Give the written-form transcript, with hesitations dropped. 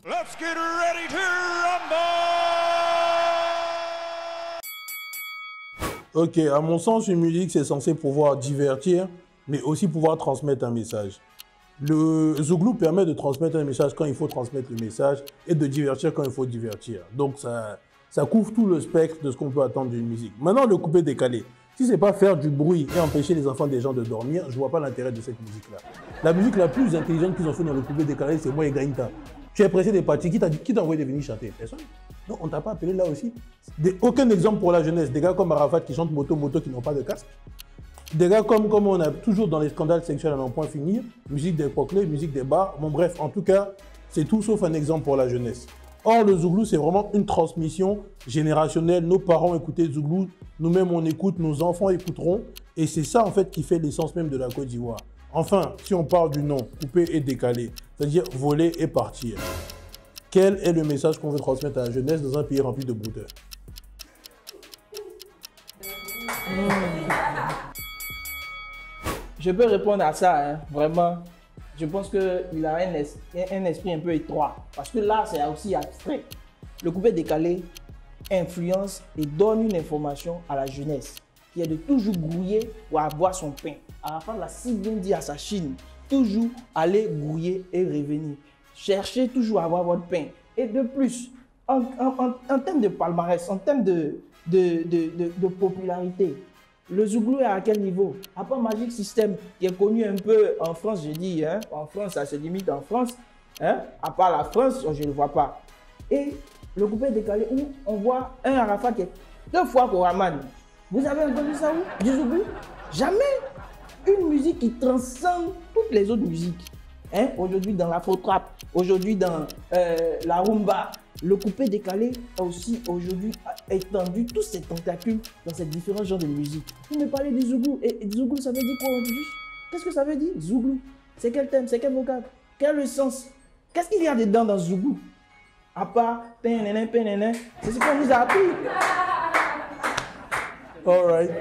Let's get ready to rumble! Ok, à mon sens, une musique, c'est censé pouvoir divertir, mais aussi pouvoir transmettre un message. Le Zouglou permet de transmettre un message quand il faut transmettre le message et de divertir quand il faut divertir. Donc ça couvre tout le spectre de ce qu'on peut attendre d'une musique. Maintenant, le coupé décalé. Si c'est pas faire du bruit et empêcher les enfants des gens de dormir, je vois pas l'intérêt de cette musique-là. La musique la plus intelligente qu'ils ont fait dans le coupé décalé, c'est moi et Gaïnta. Tu es pressé des parties, qui t'a envoyé de venir chanter? Personne. Non, on t'a pas appelé là aussi. Aucun exemple pour la jeunesse. Des gars comme Arafat qui chantent moto qui n'ont pas de casque. Des gars comme on a toujours dans les scandales sexuels à n'en point finir, musique des coquelets, musique des bars, bon bref, en tout cas, c'est tout sauf un exemple pour la jeunesse. Or, le Zouglou, c'est vraiment une transmission générationnelle. Nos parents écoutaient Zouglou, nous-mêmes on écoute, nos enfants écouteront, et c'est ça en fait qui fait l'essence même de la Côte d'Ivoire. Enfin, si on parle du nom, coupé et décalé, c'est-à-dire voler et partir, quel est le message qu'on veut transmettre à la jeunesse dans un pays rempli de brouteurs? Je peux répondre à ça, hein, vraiment. Je pense qu'il a un esprit un peu étroit. Parce que là, c'est aussi abstrait. Le coupé décalé influence et donne une information à la jeunesse qui est de toujours grouiller pour avoir son pain. Arafat l'a si bien dit à sa Chine, toujours aller grouiller et revenir. Cherchez toujours à avoir votre pain. Et de plus, en termes de palmarès, en termes de popularité, le Zouglou est à quel niveau? À part Magic System, qui est connu un peu en France, je dis, hein, en France, ça se limite en France. Hein, à part la France, je ne le vois pas. Et le coupé décalé, où on voit un Arafat qui est 2 fois Koraman. Vous avez entendu ça où? Du Zouglou? Jamais. Une musique qui transcende toutes les autres musiques. Hein? Aujourd'hui dans l'afro-trap, aujourd'hui dans la rumba. Le coupé décalé a aussi aujourd'hui étendu tous ses tentacules dans ces différents genres de musique. Vous me parlez du Zouglou. Et Zouglou, ça veut dire quoi juste? Qu'est-ce que ça veut dire, Zouglou? C'est quel thème? C'est quel vocable? Quel est le sens? Qu'est-ce qu'il y a dedans dans Zouglou? À part c'est ce qu'on nous a appris. All right.